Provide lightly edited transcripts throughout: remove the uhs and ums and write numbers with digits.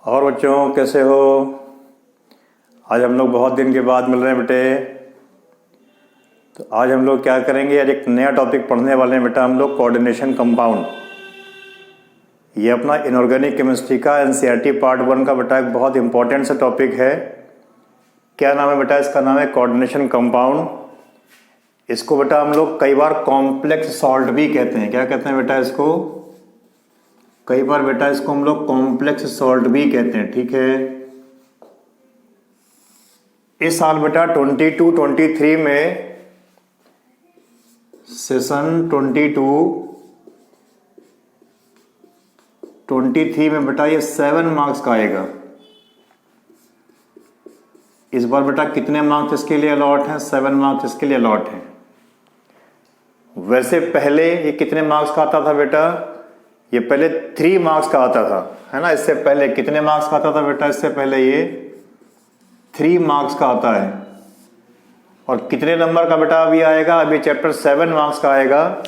और बच्चों कैसे हो। आज हम लोग बहुत दिन के बाद मिल रहे हैं बेटे। तो आज हम लोग क्या करेंगे, आज एक नया टॉपिक पढ़ने वाले हैं बेटा हम लोग, कोऑर्डिनेशन कंपाउंड। ये अपना इनऑर्गेनिक केमिस्ट्री का एनसीईआरटी पार्ट 1 का बेटा एक बहुत इंपॉर्टेंट सा टॉपिक है। क्या नाम है बेटा इसका? नाम है कोऑर्डिनेशन कंपाउंड। इसको बेटा हम लोग कई बार कॉम्प्लेक्स सॉल्ट भी कहते हैं। क्या कहते हैं बेटा इसको? कई बार बेटा इसको हम लोग कॉम्प्लेक्स सॉल्ट भी कहते हैं। ठीक है, इस साल बेटा 22-23 में सेशन 22-23 में बेटा ये 7 मार्क्स का आएगा। इस बार बेटा कितने मार्क्स इसके लिए अलॉट हैं? 7 मार्क्स इसके लिए अलॉट हैं। वैसे पहले ये कितने मार्क्स का आता था बेटा? ये पहले 3 मार्क्स का आता था, है ना। इससे पहले कितने मार्क्स का आता था बेटा? इससे पहले ये 3 मार्क्स का आता है। और कितने नंबर का बेटा अभी आएगा? अभी चैप्टर 7 मार्क्स का आएगा।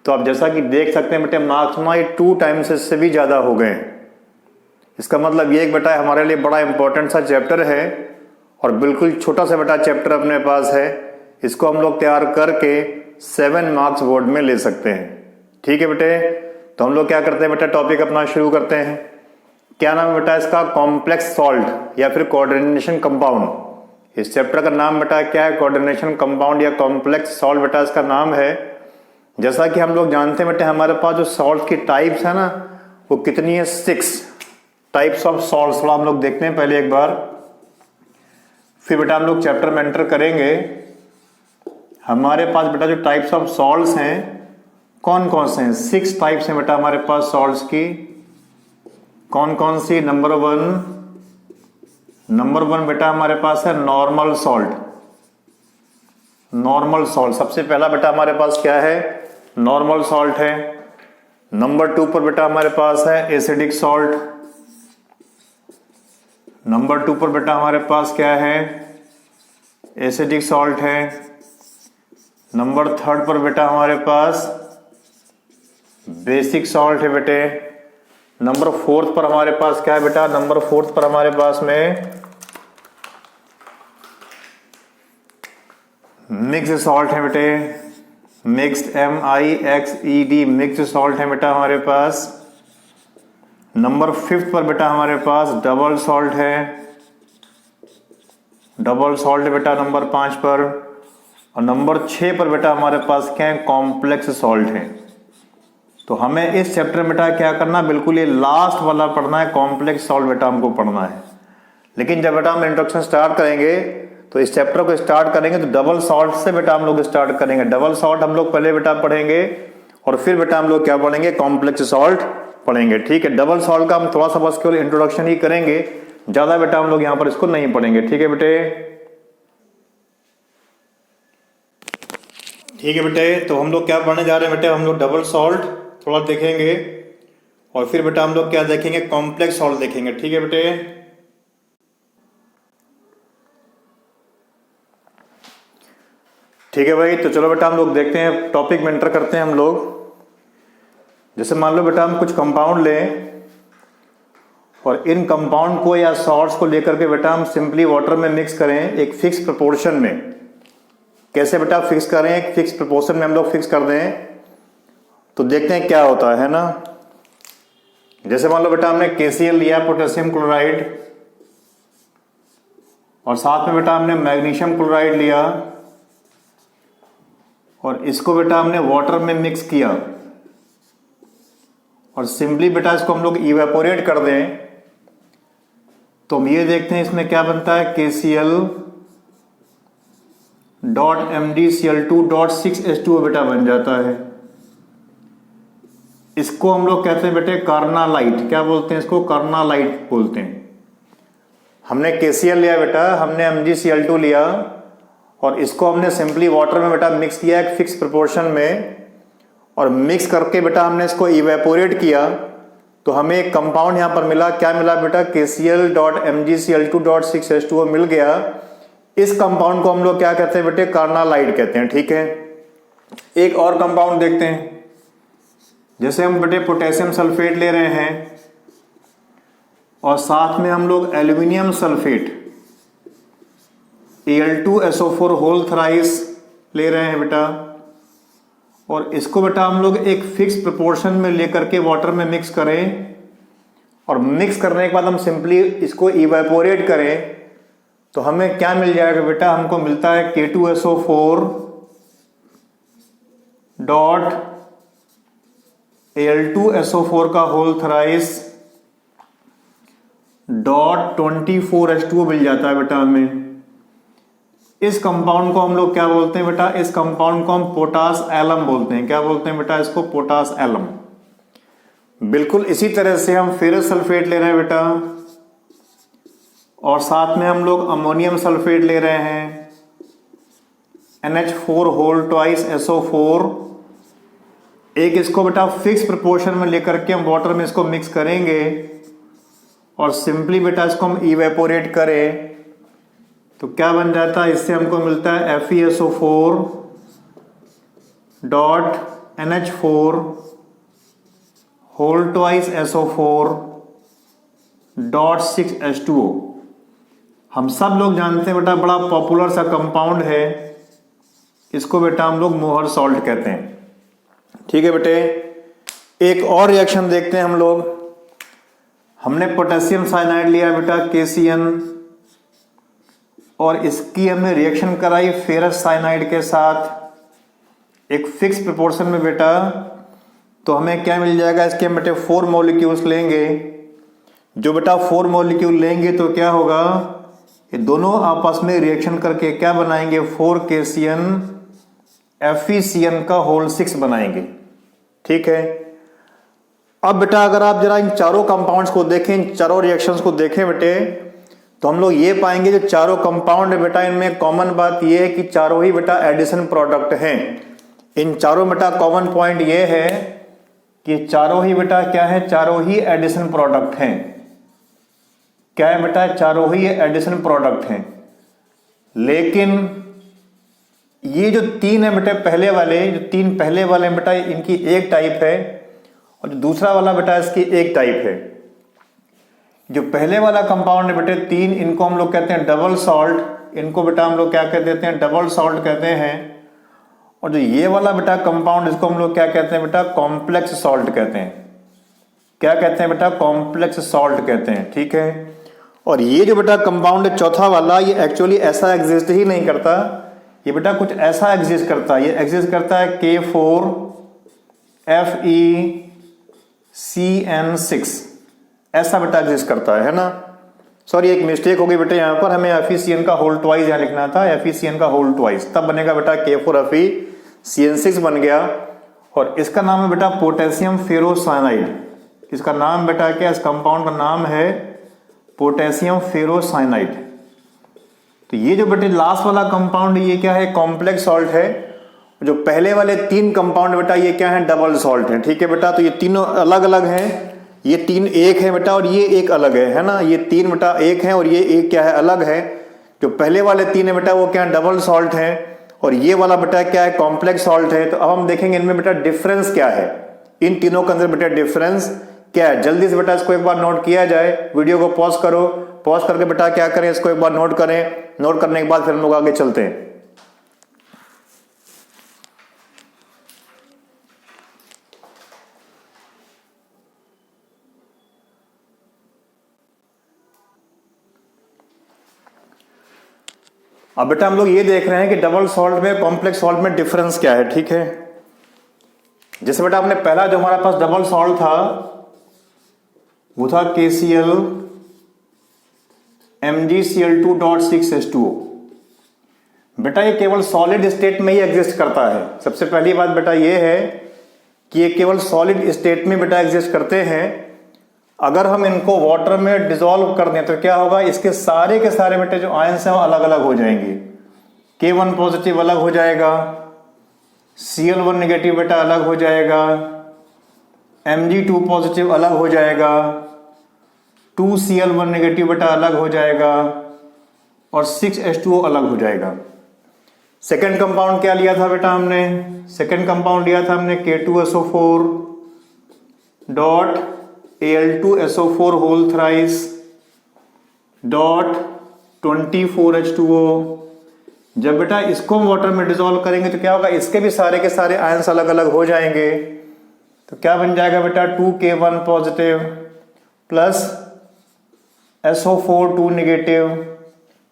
तो आप जैसा कि देख सकते हैं बेटे, मार्क्स में ये 2 टाइम्स से भी ज़्यादा हो गए हैं। इसका मतलब ये एक बेटा हमारे लिए बड़ा इंपॉर्टेंट सा चैप्टर है और बिल्कुल छोटा सा बेटा चैप्टर अपने पास है। इसको हम लोग तैयार करके 7 मार्क्स बोर्ड में ले सकते हैं। ठीक है बेटे, तो हम लोग क्या करते हैं बेटा, टॉपिक अपना शुरू करते हैं। क्या नाम है बेटा इसका? कॉम्प्लेक्स सॉल्ट या फिर कोऑर्डिनेशन कंपाउंड। इस चैप्टर का नाम बेटा क्या है? कोऑर्डिनेशन कंपाउंड या कॉम्प्लेक्स सॉल्ट बेटा इसका नाम है। जैसा कि हम लोग जानते हैं बेटा, हमारे पास जो सॉल्ट की टाइप्स है ना, वो कितनी है? 6 टाइप्स ऑफ सॉल्ट। थोड़ा हम लोग देखते हैं पहले एक बार, फिर बेटा हम लोग चैप्टर में एंटर करेंगे। हमारे पास बेटा जो टाइप्स ऑफ सॉल्ट्स हैं कौन कौन से हैं? 6 टाइप्स हैं बेटा हमारे पास सॉल्ट्स की। कौन कौन सी? नंबर वन बेटा हमारे पास है नॉर्मल सॉल्ट। नॉर्मल सॉल्ट सबसे पहला बेटा हमारे पास क्या है? नॉर्मल सॉल्ट है। नंबर 2 पर बेटा हमारे पास है एसिडिक सॉल्ट। नंबर 2 पर बेटा हमारे पास क्या है? एसिडिक सॉल्ट है। नंबर 3 पर बेटा हमारे पास बेसिक सॉल्ट है बेटे। नंबर 4 पर हमारे पास क्या है बेटा? नंबर 4 पर हमारे पास में मिक्स्ड सॉल्ट है बेटे। मिक्स्ड MIXED मिक्स्ड सॉल्ट है बेटा हमारे पास। नंबर 5 पर बेटा हमारे पास डबल सॉल्ट है। डबल सॉल्ट है बेटा नंबर 5 पर। और नंबर 6 पर बेटा हमारे पास क्या है? कॉम्प्लेक्स सॉल्ट है। तो हमें इस चैप्टर में बेटा क्या करना? बिल्कुल ये लास्ट वाला पढ़ना है, कॉम्प्लेक्स सॉल्ट बेटा हमको पढ़ना है। लेकिन जब बेटा हम इंट्रोडक्शन स्टार्ट करेंगे तो इस चैप्टर को स्टार्ट करेंगे तो डबल सॉल्ट से बेटा हम लोग स्टार्ट करेंगे। डबल सॉल्ट हम लोग पहले बेटा पढ़ेंगे और फिर बेटा हम लोग क्या पढ़ेंगे? कॉम्प्लेक्स सॉल्ट पढ़ेंगे। ठीक है, डबल सॉल्ट का हम थोड़ा सा बस केवल इंट्रोडक्शन ही करेंगे, ज्यादा बेटा हम लोग यहां पर इसको नहीं पढ़ेंगे। ठीक है बेटे, ठीक है बेटे। तो हम लोग क्या पढ़ने जा रहे हैं बेटे? हम लोग डबल सॉल्ट थोड़ा देखेंगे और फिर बेटा हम लोग क्या देखेंगे? कॉम्प्लेक्स सॉल्ट देखेंगे। ठीक है बेटे, ठीक है भाई। तो चलो बेटा हम लोग देखते हैं, टॉपिक में एंटर करते हैं हम लोग। जैसे मान लो बेटा हम कुछ कंपाउंड लें और इन कंपाउंड को या सॉल्ट्स को लेकर के बेटा हम सिंपली वाटर में मिक्स करें एक फिक्स प्रोपोर्शन में। कैसे बेटा फिक्स करें? एक फिक्स प्रोपोर्शन में हम लोग फिक्स कर दें तो देखते हैं क्या होता है ना। जैसे मान लो बेटा हमने KCl लिया, पोटेशियम क्लोराइड, और साथ में बेटा हमने मैग्नीशियम क्लोराइड लिया और इसको बेटा हमने वाटर में मिक्स किया और सिंपली बेटा इसको हम लोग इवेपोरेट कर दें तो हम ये देखते हैं इसमें क्या बनता है? KCl.MgCl2.6H2O बेटा बन जाता है। इसको हम लोग कहते हैं बेटे कार्नालाइट। क्या बोलते हैं इसको? कार्नालाइट बोलते हैं। हमने KCl लिया बेटा, हमने MgCl2 लिया और इसको हमने सिंपली वाटर में बेटा मिक्स किया एक फिक्स प्रोपोर्शन में, और मिक्स करके बेटा हमने इसको इवेपोरेट किया तो हमें एक कंपाउंड यहां पर मिला। क्या मिला बेटा? KCl.MgCl2.6H2O मिल गया। इस कंपाउंड को हम लोग क्या कहते हैं बेटे? कार्नालाइट कहते हैं। ठीक है, एक और कंपाउंड देखते हैं। जैसे हम बेटे पोटेशियम सल्फेट ले रहे हैं और साथ में हम लोग aluminium sulphate Al2SO4 whole thrice ले रहे हैं बेटा, और इसको बेटा हम लोग एक फिक्स प्रोपोर्शन में लेकर के वाटर में मिक्स करें, और मिक्स करने के बाद हम सिंपली इसको इवेपोरेट करें तो हमें क्या मिल जाएगा बेटा, हमको मिलता है K2SO4 डॉट Al2SO4 का होल थ्राइस डॉट 24H2O मिल जाता है बेटा हमें। इस कंपाउंड को हम लोग क्या बोलते हैं बेटा, इस कंपाउंड को हम पोटास एलम बोलते हैं। क्या बोलते हैं बेटा इसको, पोटास एलम। बिल्कुल इसी तरह से हम फेरस सल्फेट ले रहे हैं बेटा, और साथ में हम लोग अमोनियम सल्फेट ले रहे हैं NH4 होल ट्वाइस SO4। एक इसको बेटा फिक्स प्रोपोर्शन में लेकर के हम वाटर में इसको मिक्स करेंगे, और सिंपली बेटा इसको हम इवेपोरेट करें तो क्या बन जाता है, इससे हमको मिलता है FeSO4 dot NH4 whole twice SO4 dot 6H2O। हम सब लोग जानते हैं बेटा, बड़ा पॉपुलर सा कंपाउंड है, इसको बेटा हम लोग मोहर सॉल्ट कहते हैं। ठीक है बेटे, एक और रिएक्शन देखते हैं हम लोग। हमने पोटेशियम साइनाइड लिया बेटा KCN, और इसकी हमने रिएक्शन कराई फेरस साइनाइड के साथ एक फिक्स प्रोपोर्शन में बेटा, तो हमें क्या मिल जाएगा, इसके हम बेटे 4 मॉलिक्यूल्स लेंगे। जो बेटा 4 मॉलिक्यूल लेंगे तो क्या होगा, ये दोनों आपस में रिएक्शन करके क्या बनाएंगे, 4KCN FeCN का होल 6 बनाएंगे। ठीक है, अब बेटा अगर आप जरा इन चारों कंपाउंड्स को देखें, इन चारों रिएक्शंस को देखें बेटे, तो हम लोग ये पाएंगे जो चारों कंपाउंड है बेटा, इनमें कॉमन बात ये है कि चारों ही बेटा एडिशन प्रोडक्ट हैं। इन चारों बेटा कॉमन पॉइंट ये है कि चारों ही बेटा क्या है, चारों ही एडिशन प्रोडक्ट हैं। क्या है बेटा, चारों ही एडिशन प्रोडक्ट हैं। लेकिन ये जो 3 है बेटा पहले वाले, जो 3 पहले वाले हैं बेटा, इनकी एक टाइप है, और जो दूसरा वाला बेटा इसकी एक टाइप है। जो पहले वाला कंपाउंड है बेटे 3, इनको हम लोग कहते हैं डबल सॉल्ट। इनको बेटा हम लोग क्या कह देते हैं, डबल सॉल्ट कहते हैं। और जो ये वाला बेटा कंपाउंड, इसको हम लोग क्या कहते हैं बेटा, कॉम्प्लेक्स सॉल्ट कहते हैं। क्या कहते हैं बेटा, कॉम्प्लेक्स सॉल्ट कहते हैं। ठीक है, और ये जो बेटा कंपाउंड है चौथा वाला, ये एक्चुअली ऐसा एग्जिस्ट ही नहीं करता, ये बेटा कुछ ऐसा एग्जिस्ट करता है। ये एग्जिस्ट करता है K4FeCN6, ऐसा बेटा एग्जिस्ट करता है ना। सॉरी, एक मिस्टेक हो गई बेटा, यहां पर हमें FeCN का होल ट्वाइस यहां लिखना था, FeCN का होल ट्वाइस, तब बनेगा बेटा K4FeCN6 बन गया। और इसका नाम है बेटा पोटेशियम फेरोसाइनाइड। इसका नाम बेटा क्या, इस कंपाउंड का नाम है पोटेशियम फेरोसाइनाइड। तो ये जो बेटे लास्ट वाला कंपाउंड, ये क्या है, कॉम्प्लेक्स सॉल्ट है। जो पहले वाले 3 कंपाउंड बेटा ये क्या है, डबल सॉल्ट है। ठीक है बेटा, तो ये तीनों अलग अलग हैं, ये 3 एक है बेटा, और ये एक अलग है ना। ये 3 बेटा एक है, और ये एक क्या है, अलग है। जो पहले वाले 3 है बेटा वो क्या है, डबल सॉल्ट है, और ये वाला बेटा क्या है, कॉम्प्लेक्स सॉल्ट है। तो अब हम देखेंगे इनमें बेटा डिफरेंस क्या है, इन तीनों के अंदर बेटा डिफरेंस क्या है। जल्दी से बेटा इसको एक बार नोट किया जाए, वीडियो को पॉज करो, पॉज करके बेटा क्या करें, इसको एक बार नोट करें। नोट करने के बाद फिर हम लोग आगे चलते हैं। अब बेटा हम लोग ये देख रहे हैं कि डबल सॉल्ट में कॉम्प्लेक्स सॉल्ट में डिफरेंस क्या है। ठीक है, जैसे बेटा आपने पहला जो हमारे पास डबल सॉल्ट था वो था KCl MgCl2.6H2O। बेटा ये केवल सॉलिड स्टेट में ही एग्जिस्ट करता है। सबसे पहली बात बेटा ये है कि ये केवल सॉलिड स्टेट में बेटा एग्जिस्ट करते हैं। अगर हम इनको वाटर में डिसॉल्व कर दें तो क्या होगा, इसके सारे के सारे बेटे जो आयंस हैं वो अलग अलग हो जाएंगे। K1 पॉजिटिव अलग हो जाएगा, Cl1 नेगेटिव बेटा अलग हो जाएगा, Mg2 पॉजिटिव अलग हो जाएगा, 2Cl1 नेगेटिव बेटा अलग हो जाएगा, और 6H2O अलग हो जाएगा। सेकेंड कंपाउंड क्या लिया था बेटा हमने, सेकेंड कंपाउंड लिया था हमने K2SO4 dot Al2SO4 whole thrice dot 24H2O। जब बेटा इसको हम वाटर में डिसॉल्व करेंगे तो क्या होगा, इसके भी सारे के सारे आयंस अलग अलग हो जाएंगे। तो क्या बन जाएगा बेटा, 2K1 positive plus SO4 2 negative,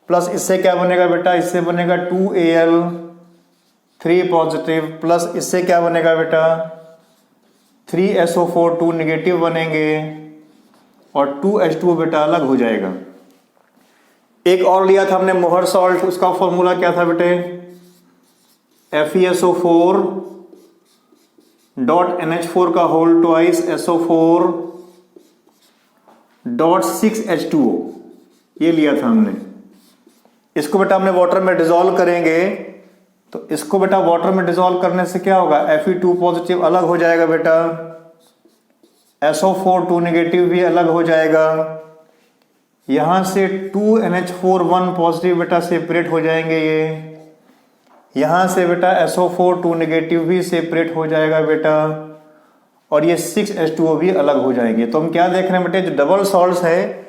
plus इससे क्या बनेगा बेटा, इससे बनेगा 2Al3 पॉजिटिव, प्लस इससे क्या बनेगा बेटा, 3SO4 2 नेगेटिव बनेंगे और 2H2O बेटा अलग हो जाएगा। एक और लिया था हमने मोहर सॉल्ट, उसका फॉर्मूला क्या था बेटे, FeSO4 डॉट NH4 का whole twice SO4 dot 6H2O, ये लिया था हमने। इसको बेटा हमने वाटर में डिसॉल्व करेंगे तो इसको बेटा वाटर में डिसॉल्व करने से क्या होगा, Fe2 पॉजिटिव अलग हो जाएगा बेटा, SO4 2 नेगेटिव भी अलग हो जाएगा, यहां से 2NH4 1 पॉजिटिव बेटा सेपरेट हो जाएंगे, ये यहां से बेटा SO4 2 नेगेटिव भी सेपरेट हो जाएगा बेटा, और ये 6H2O भी अलग हो जाएंगे। तो हम क्या देख रहे हैं बेटे, जो डबल सॉल्ट्स हैं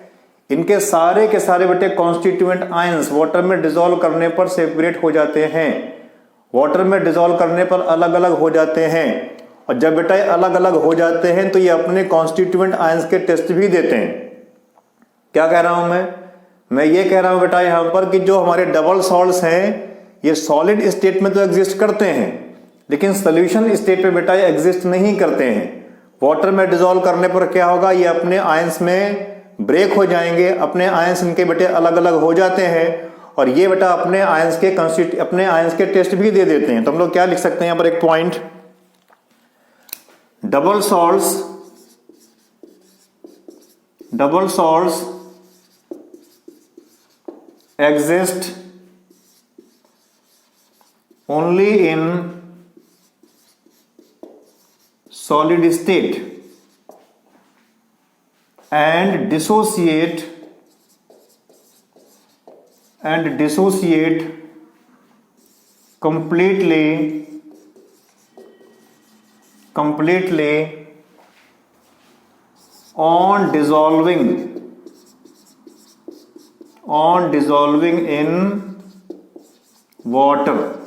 इनके सारे के सारे बेटे कॉन्स्टिट्यूएंट आयंस वाटर में डिसॉल्व करने पर सेपरेट हो जाते हैं, वाटर में डिसॉल्व करने पर अलग अलग हो जाते हैं। और जब बेटा ये अलग अलग हो जाते हैं तो ये अपने कॉन्स्टिट्यूएंट आयंस के टेस्ट भी देते हैं। क्या कह रहा हूं मैं ये कह रहा हूं बेटा यहां पर कि जो हमारे डबल सॉल्ट्स हैं ये सॉलिड स्टेट में तो एग्जिस्ट करते हैं लेकिन सोल्यूशन स्टेट पे बेटा ये एग्जिस्ट नहीं करते हैं। वाटर में डिसॉल्व करने पर क्या होगा, ये अपने आयंस में ब्रेक हो जाएंगे, अपने आयंस इनके बेटे अलग अलग हो जाते हैं और ये बेटा अपने आयंस के टेस्ट भी दे देते हैं। तो हम लोग क्या लिख सकते हैं यहां पर एक point, double salts exist only in solid state and dissociate completely on dissolving in water,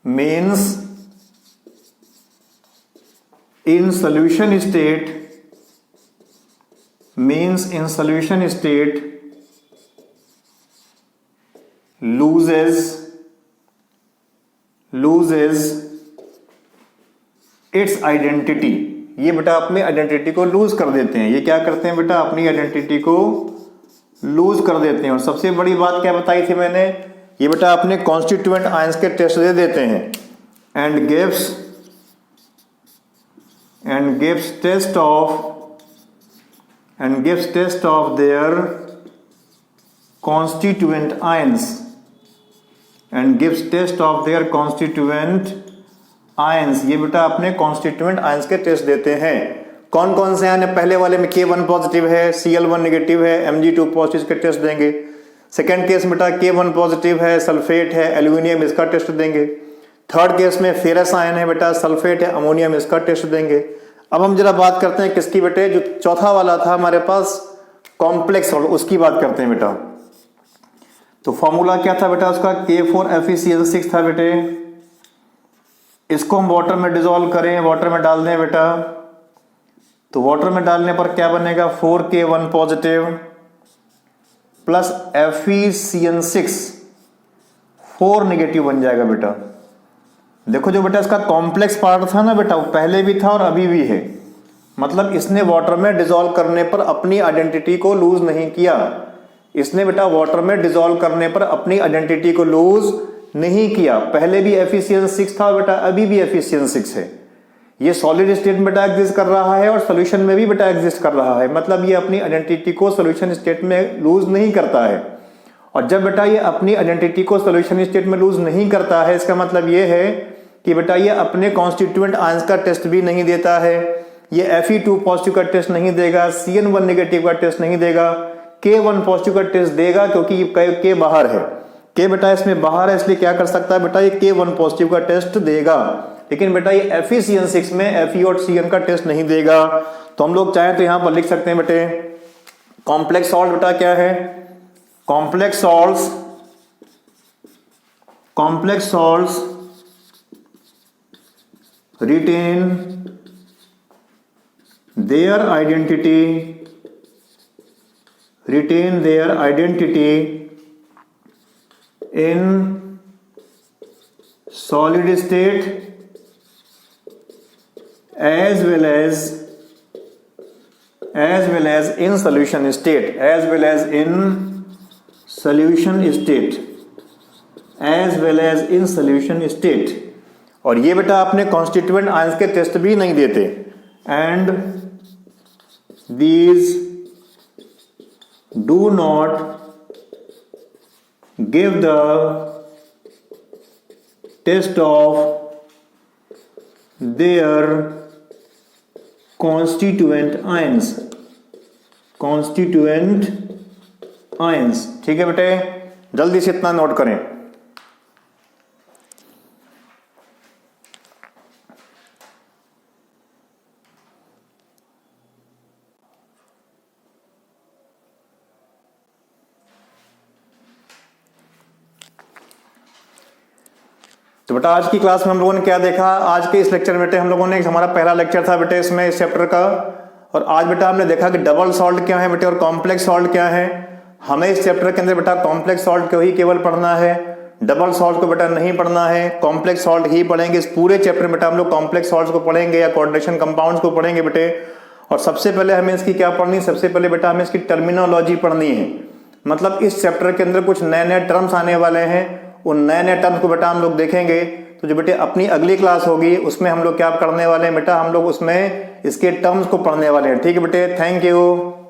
means in solution state loses its identity। ये बेटा अपनी आइडेंटिटी को लूज कर देते हैं। ये क्या करते हैं बेटा, अपनी आइडेंटिटी को लूज कर देते हैं। और सबसे बड़ी बात क्या बताई थी मैंने, ये बेटा अपने कॉन्स्टिट्यूएंट आयंस के टेस्ट दे देते हैं and gives test of their constituent ions ये बेटा अपने कॉन्स्टिट्यूएंट आयंस के टेस्ट देते हैं। कौन कौन से हैं, पहले वाले में K1 पॉजिटिव है, Cl1 नेगेटिव है, Mg2 पॉजिटिव के टेस्ट देंगे। सेकेंड केस में बेटा K1 पॉजिटिव है, सल्फेट है, एल्यूमिनियम, इसका टेस्ट देंगे। थर्ड केस में फेरस आयन है बेटा, सल्फेट है, अमोनियम, इसका टेस्ट देंगे। अब हम जरा बात करते हैं किसकी बेटे, जो चौथा वाला था हमारे पास कॉम्प्लेक्स सॉल्ट, उसकी बात करते हैं बेटा। तो फॉर्मूला क्या था बेटा उसका, K4FeCl6 था बेटे। इसको हम वाटर में डिसॉल्व करें, वाटर में डाल दें बेटा, तो वाटर में डालने पर क्या बनेगा, 4K1 positive plus FeCN6 4 negative बन जाएगा बेटा। देखो जो बेटा इसका कॉम्प्लेक्स पार्ट था ना बेटा, वो पहले भी था और अभी भी है, मतलब इसने वाटर में डिसॉल्व करने पर अपनी आइडेंटिटी को लूज नहीं किया। इसने बेटा वाटर में डिसॉल्व करने पर अपनी आइडेंटिटी को लूज नहीं किया। पहले भी FeCN6 था बेटा, अभी भी FeCN6 है। ये सॉलिड स्टेट में बेटा एग्जिस्ट कर रहा है और सॉल्यूशन में भी बेटा एग्जिस्ट कर रहा है, मतलब ये अपनी आइडेंटिटी को सॉल्यूशन स्टेट में लूज नहीं करता है। और जब बेटा ये अपनी आइडेंटिटी को सॉल्यूशन स्टेट में लूज नहीं करता है, इसका मतलब ये है कि बेटा ये अपने कॉन्स्टिट्यूएंट आयंस का टेस्ट भी नहीं देता है। ये Fe2 पॉजिटिव का टेस्ट नहीं देगा, Cn1 नेगेटिव का टेस्ट नहीं देगा, K1 पॉजिटिव का टेस्ट देगा क्योंकि ये K बाहर है, K बेटा इसमें बाहर है, इसलिए क्या कर सकता है बेटा, ये K1 पॉजिटिव का टेस्ट देगा। लेकिन बेटा ये FeCN6 में Fe और Cn का टेस्ट नहीं देगा। तो हम लोग चाहें तो यहां पर लिख सकते हैं बेटे कॉम्प्लेक्स सॉल्ट बेटा क्या है? Complex salts retain their identity in solid state as well as in solution state और ये बेटा अपने कॉन्स्टिट्यूएंट आयंस के टेस्ट भी नहीं देते। And these do not give the test of their constituent ions. ठीक है बेटे, जल्दी से इतना नोट करें। तो बेटा आज की क्लास में हम लोगों ने क्या देखा? आज के इस लेक्चर में बेटे हम लोगों ने, हमारा पहला लेक्चर था बेटे इसमें इस चैप्टर का, और आज बेटा हमने देखा कि डबल सॉल्ट क्या है बेटे और कॉम्प्लेक्स सॉल्ट क्या है। हमें इस चैप्टर के अंदर बेटा कॉम्प्लेक्स सॉल्ट को ही केवल पढ़ना है, डबल सॉल्ट को बेटा नहीं पढ़ना है, कॉम्प्लेक्स सॉल्ट ही पढ़ेंगे। इस पूरे चैप्टर में बेटा हम लोग कॉम्प्लेक्स सॉल्ट को पढ़ेंगे या कोऑर्डिनेशन कंपाउंड्स को पढ़ेंगे बेटे। और सबसे पहले हमें इसकी क्या पढ़नी? सबसे पहले बेटा हमें इसकी टर्मिनोलॉजी पढ़नी है। मतलब इस चैप्टर के अंदर कुछ नए नए टर्म्स आने वाले हैं, उन नए नए टर्म्स को बेटा हम लोग देखेंगे। तो जो बेटे अपनी अगली क्लास होगी उसमें हम लोग क्या करने वाले हैं बेटा? हम लोग उसमें इसके टर्म्स को पढ़ने वाले हैं। ठीक है बेटे, थैंक यू।